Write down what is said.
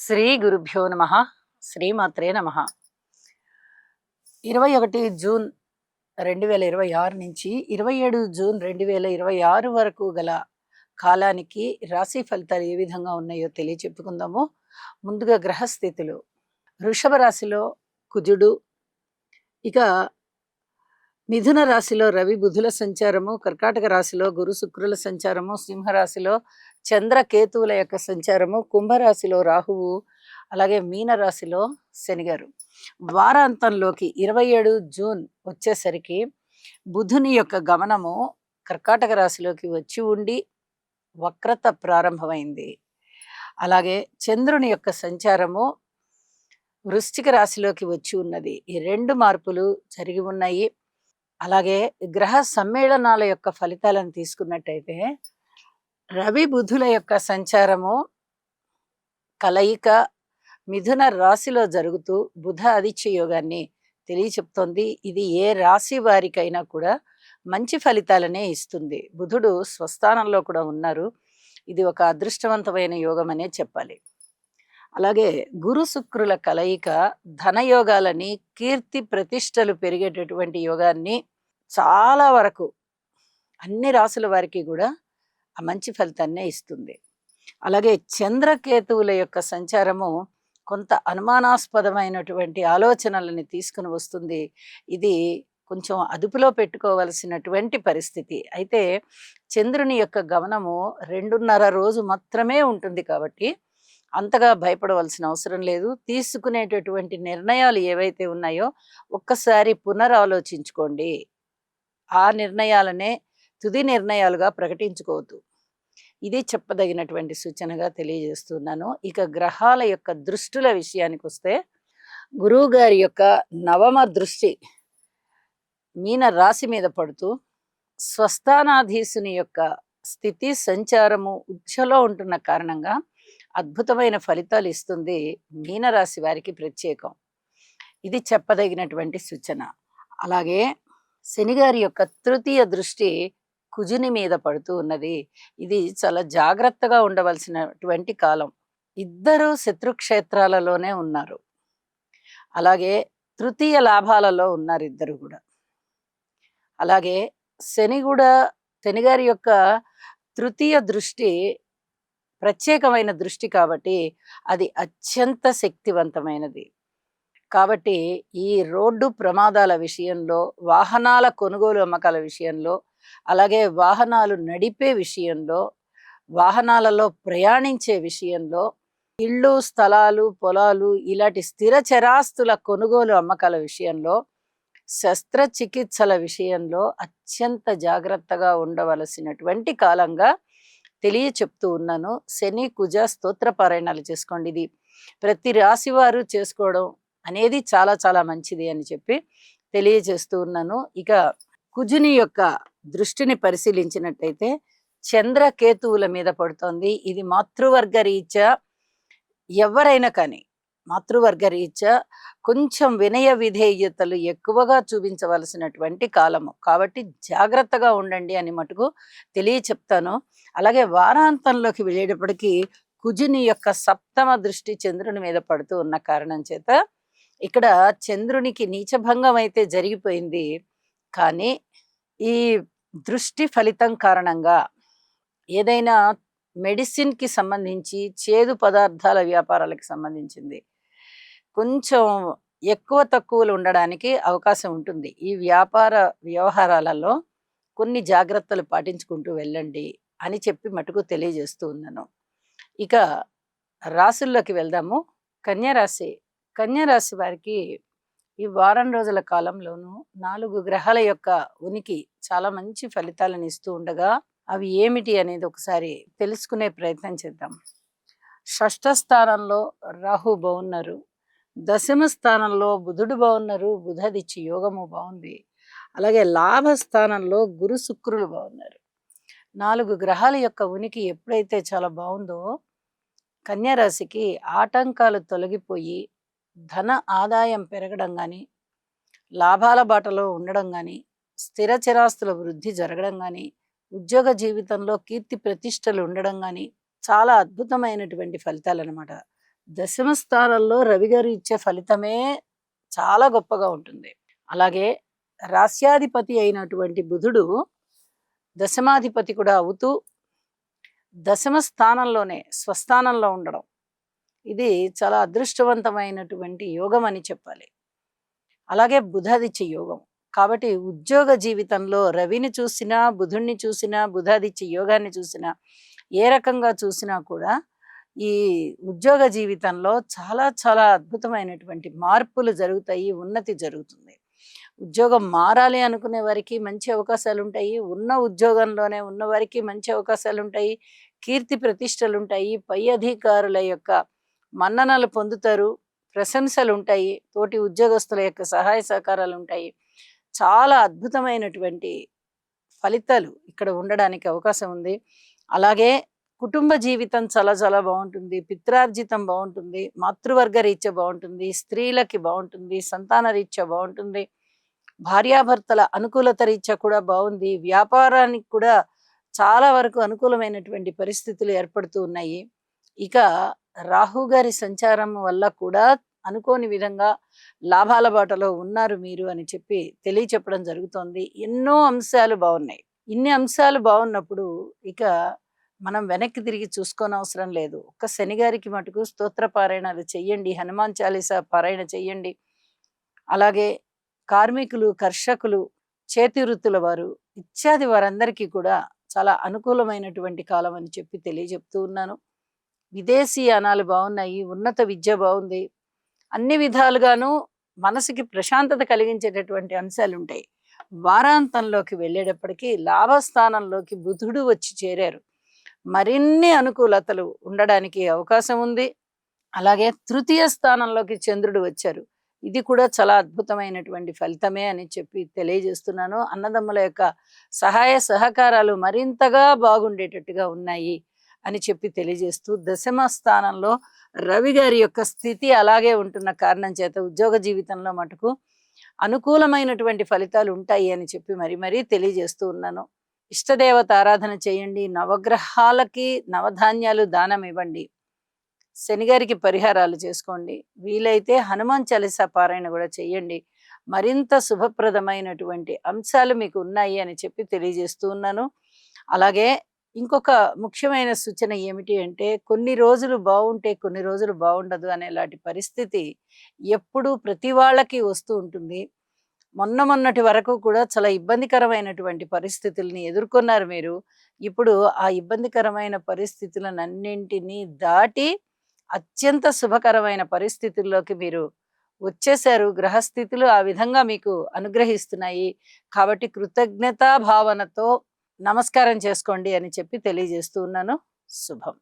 శ్రీ గురుభ్యో నమ. శ్రీమాత్రే నమ. 21 జూన్ 2026 నుంచి 27 జూన్ 2026 వరకు గల కాలానికి రాశి ఫలితాలు ఏ విధంగా ఉన్నాయో తెలియచెప్పుకుందాము. ముందుగా గ్రహస్థితులు. వృషభ రాశిలో కుజుడు, ఇక మిథున రాశిలో రవి బుధుల సంచారము, కర్కాటక రాశిలో గురు శుక్రుల సంచారము, సింహరాశిలో చంద్ర కేతువుల యొక్క సంచారము, కుంభరాశిలో రాహువు, అలాగే మీన రాశిలో శనిగారు. వారాంతంలోకి 27 జూన్ వచ్చేసరికి బుధుని యొక్క గమనము కర్కాటక రాశిలోకి వచ్చి ఉండి వక్రత ప్రారంభమైంది. అలాగే చంద్రుని యొక్క సంచారము వృశ్చిక రాశిలోకి వచ్చి ఉన్నది. ఈ రెండు మార్పులు జరిగి ఉన్నాయి. అలాగే గ్రహ సమ్మేళనాల యొక్క ఫలితాలను తీసుకున్నట్టయితే రవి బుధుల యొక్క సంచారము కలయిక మిథున రాశిలో జరుగుతూ బుధ ఆదిత్య యోగాన్ని తెలియచెప్తోంది. ఇది ఏ రాశి వారికైనా కూడా మంచి ఫలితాలనే ఇస్తుంది. బుధుడు స్వస్థానంలో కూడా ఉన్నారు. ఇది ఒక అదృష్టవంతమైన యోగం అనే చెప్పాలి. అలాగే గురు శుక్రుల కలయిక ధనయోగాలని, కీర్తి ప్రతిష్టలు పెరిగేటటువంటి యోగాన్ని చాలా వరకు అన్ని రాసుల వారికి కూడా ఆ మంచి ఫలితాన్నే ఇస్తుంది. అలాగే చంద్రకేతువుల యొక్క సంచారము కొంత అనుమానాస్పదమైనటువంటి ఆలోచనలని తీసుకుని వస్తుంది. ఇది కొంచెం అదుపులో పెట్టుకోవలసినటువంటి పరిస్థితి. అయితే చంద్రుని యొక్క గమనము 2.5 రోజు మాత్రమే ఉంటుంది కాబట్టి అంతగా భయపడవలసిన అవసరం లేదు. తీసుకునేటటువంటి నిర్ణయాలు ఏవైతే ఉన్నాయో ఒక్కసారి పునరాలోచించుకోండి. ఆ నిర్ణయాలనే తుది నిర్ణయాలుగా ప్రకటించుకోవద్దు. ఇది చెప్పదగినటువంటి సూచనగా తెలియజేస్తున్నాను. ఇక గ్రహాల యొక్క దృష్టుల విషయానికి వస్తే గురువు గారి యొక్క నవమ దృష్టి మీన రాశి మీద పడుతూ స్వస్థానాధీశుని యొక్క స్థితి సంచారము ఉచ్చలో ఉంటున్న కారణంగా అద్భుతమైన ఫలితాలు ఇస్తుంది. మీనరాశి వారికి ప్రత్యేకం. ఇది చెప్పదగినటువంటి సూచన. అలాగే శనిగారి యొక్క తృతీయ దృష్టి కుజుని మీద పడుతూ ఉన్నది. ఇది చాలా జాగ్రత్తగా ఉండవలసినటువంటి కాలం. ఇద్దరు శత్రుక్షేత్రాలలోనే ఉన్నారు. అలాగే తృతీయ లాభాలలో ఉన్నారు ఇద్దరు కూడా. అలాగే శనిగారి యొక్క తృతీయ దృష్టి ప్రత్యేకమైన దృష్టి కాబట్టి అది అత్యంత శక్తివంతమైనది. కాబట్టి ఈ రోడ్డు ప్రమాదాల విషయంలో, వాహనాల కొనుగోలు అమ్మకాల విషయంలో, అలాగే వాహనాలు నడిపే విషయంలో, వాహనాలలో ప్రయాణించే విషయంలో, ఇళ్ళు, స్థలాలు, పొలాలు ఇలాంటి స్థిర చరాస్తుల కొనుగోలు అమ్మకాల విషయంలో, శస్త్రచికిత్సల విషయంలో అత్యంత జాగ్రత్తగా ఉండవలసినటువంటి కాలంగా తెలియచెప్తూ ఉన్నాను. శని కుజ స్తోత్ర పారాయణాలు చేసుకోండి. ఇది ప్రతి రాశి వారు చేసుకోవడం అనేది చాలా చాలా మంచిది అని చెప్పి తెలియజేస్తూ ఉన్నాను. ఇక కుజుని యొక్క దృష్టిని పరిశీలించినట్టయితే చంద్రకేతువుల మీద పడుతోంది. ఇది మాతృవర్గ రీత్యా ఎవరైనా కానీ మాతృవర్గ రీత్యా కొంచెం వినయ విధేయతలు ఎక్కువగా చూపించవలసినటువంటి కాలము కాబట్టి జాగ్రత్తగా ఉండండి అని మటుకు తెలియచెప్తాను. అలాగే వారాంతంలోకి వెళ్ళేటప్పటికీ కుజుని యొక్క సప్తమ దృష్టి చంద్రుని మీద పడుతూ ఉన్న కారణం చేత ఇక్కడ చంద్రునికి నీచభంగం అయితే జరిగిపోయింది. కానీ ఈ దృష్టి ఫలితం కారణంగా ఏదైనా మెడిసిన్కి సంబంధించి, చేదు పదార్థాల వ్యాపారాలకు సంబంధించింది కొంచెం ఎక్కువ తక్కువలు ఉండడానికి అవకాశం ఉంటుంది. ఈ వ్యాపార వ్యవహారాలలో కొన్ని జాగ్రత్తలు పాటించుకుంటూ వెళ్ళండి అని చెప్పి మటుకు తెలియజేస్తూ ఉన్నాను. ఇక రాశుల్లోకి వెళ్దాము. కన్యారాశి. కన్యారాశి వారికి ఈ వారం రోజుల కాలంలోనూ 4 గ్రహాల యొక్క ఉనికి చాలా మంచి ఫలితాలను ఇస్తూ ఉండగా అవి ఏమిటి అనేది ఒకసారి తెలుసుకునే ప్రయత్నం చేద్దాం. షష్ఠ స్థానంలో రాహు బాగున్నారు. దశమ స్థానంలో బుధుడు బాగున్నారు. బుధాదిత్య యోగము బాగుంది. అలాగే లాభస్థానంలో గురు శుక్రులు బాగున్నారు. 4 గ్రహాల యొక్క ఉనికి ఎప్పుడైతే చాలా బాగుందో కన్యారాశికి ఆటంకాలు తొలగిపోయి ధన ఆదాయం పెరగడం కానీ, లాభాల బాటలో ఉండడం కానీ, స్థిర చిరాస్తుల వృద్ధి జరగడం కానీ, ఉద్యోగ జీవితంలో కీర్తి ప్రతిష్టలు ఉండడం కానీ చాలా అద్భుతమైనటువంటి ఫలితాలు అన్నమాట. దశమ స్థానంలో రవి గారు ఇచ్చే ఫలితమే చాలా గొప్పగా ఉంటుంది. అలాగే రాస్యాధిపతి అయినటువంటి బుధుడు దశమాధిపతి కూడా అవుతూ దశమ స్థానంలోనే స్వస్థానంలో ఉండడం, ఇది చాలా అదృష్టవంతమైనటువంటి యోగం అని చెప్పాలి. అలాగే బుధాదిత్య యోగం. కాబట్టి ఉద్యోగ జీవితంలో రవిని చూసినా, బుధుడిని చూసినా, బుధాదిత్య యోగాన్ని చూసినా, ఏ రకంగా చూసినా కూడా ఈ ఉద్యోగ జీవితంలో చాలా చాలా అద్భుతమైనటువంటి మార్పులు జరుగుతాయి, ఉన్నతి జరుగుతుంది. ఉద్యోగం మారాలి అనుకునే వారికి మంచి అవకాశాలు ఉంటాయి, ఉన్న ఉద్యోగంలోనే ఉన్న వారికి మంచి అవకాశాలు ఉంటాయి, కీర్తి ప్రతిష్టలు ఉంటాయి, పై అధికారుల యొక్క మన్ననలు పొందుతారు, ప్రశంసలు ఉంటాయి, తోటి ఉద్యోగస్తుల యొక్క సహాయ సహకారాలు ఉంటాయి. చాలా అద్భుతమైనటువంటి ఫలితాలు ఇక్కడ ఉండడానికి అవకాశం ఉంది. అలాగే కుటుంబ జీవితం చాలా చాలా బాగుంటుంది, పిత్రార్జితం బాగుంటుంది, మాతృవర్గ రీత్యా బాగుంటుంది, స్త్రీలకి బాగుంటుంది, సంతాన రీత్యా బాగుంటుంది, భార్యాభర్తల అనుకూలత రీత్యా కూడా బాగుంది, వ్యాపారానికి కూడా చాలా వరకు అనుకూలమైనటువంటి పరిస్థితులు ఏర్పడుతూ ఉన్నాయి. ఇక రాహు గారి సంచారం వల్ల కూడా అనుకోని విధంగా లాభాల బాటలో ఉన్నారు మీరు అని చెప్పి తెలియచెప్పడం జరుగుతోంది. ఎన్నో అంశాలు బాగున్నాయి. ఇన్ని అంశాలు బాగున్నప్పుడు ఇక మనం వెనక్కి తిరిగి చూసుకోనవసరం లేదు. ఒక్క శని గారికి మటుకు స్తోత్ర పారాయణాలు చెయ్యండి, హనుమాన్ చాలీసా పారాయణ చెయ్యండి. అలాగే కార్మికులు, కర్షకులు, చేతి వృత్తుల వారు ఇత్యాది వారందరికీ కూడా చాలా అనుకూలమైనటువంటి కాలం అని చెప్పి తెలియజెప్తూ ఉన్నాను. విదేశీయానాలు బాగున్నాయి, ఉన్నత విద్య బాగుంది, అన్ని విధాలుగాను మనసుకి ప్రశాంతత కలిగించేటటువంటి అంశాలు ఉంటాయి. వారాంతంలోకి వెళ్ళేటప్పటికీ లాభస్థానంలోకి బుధుడు వచ్చి చేరారు, మరిన్ని అనుకూలతలు ఉండడానికి అవకాశం ఉంది. అలాగే తృతీయ స్థానంలోకి చంద్రుడు వచ్చారు, ఇది కూడా చాలా అద్భుతమైనటువంటి ఫలితమే అని చెప్పి తెలియజేస్తున్నాను. అన్నదమ్ముల యొక్క సహాయ సహకారాలు మరింతగా బాగుండేటట్టుగా ఉన్నాయి అని చెప్పి తెలియజేస్తూ, దశమ స్థానంలో రవి గారి యొక్క స్థితి అలాగే ఉంటున్న కారణం చేత ఉద్యోగ జీవితంలో మటుకు అనుకూలమైనటువంటి ఫలితాలు ఉంటాయి అని చెప్పి మరీ తెలియజేస్తూ ఉన్నాను. ఇష్టదేవత ఆరాధన చేయండి, నవగ్రహాలకి నవధాన్యాలు దానం ఇవ్వండి, శనిగారికి పరిహారాలు చేసుకోండి, వీలైతే హనుమాన్ చాలీసా పారాయణ కూడా చేయండి. మరింత శుభప్రదమైనటువంటి అంశాలు మీకు ఉన్నాయి అని చెప్పి తెలియజేస్తూ ఉన్నాను. అలాగే ఇంకొక ముఖ్యమైన సూచన ఏమిటి అంటే, కొన్ని రోజులు బాగుంటే కొన్ని రోజులు బాగుండదు అనేలాంటి పరిస్థితి ఎప్పుడూ ప్రతి వాళ్ళకి వస్తూ ఉంటుంది. మొన్నటి వరకు కూడా చాలా ఇబ్బందికరమైనటువంటి పరిస్థితుల్ని ఎదుర్కొన్నారు మీరు. ఇప్పుడు ఆ ఇబ్బందికరమైన పరిస్థితులనన్నింటినీ దాటి అత్యంత శుభకరమైన పరిస్థితుల్లోకి మీరు వచ్చేశారు. గ్రహస్థితులు ఆ విధంగా మీకు అనుగ్రహిస్తున్నాయి. కాబట్టి కృతజ్ఞతా భావనతో నమస్కారం చేసుకోండి అని చెప్పి తెలియజేస్తూ ఉన్నాను. శుభం.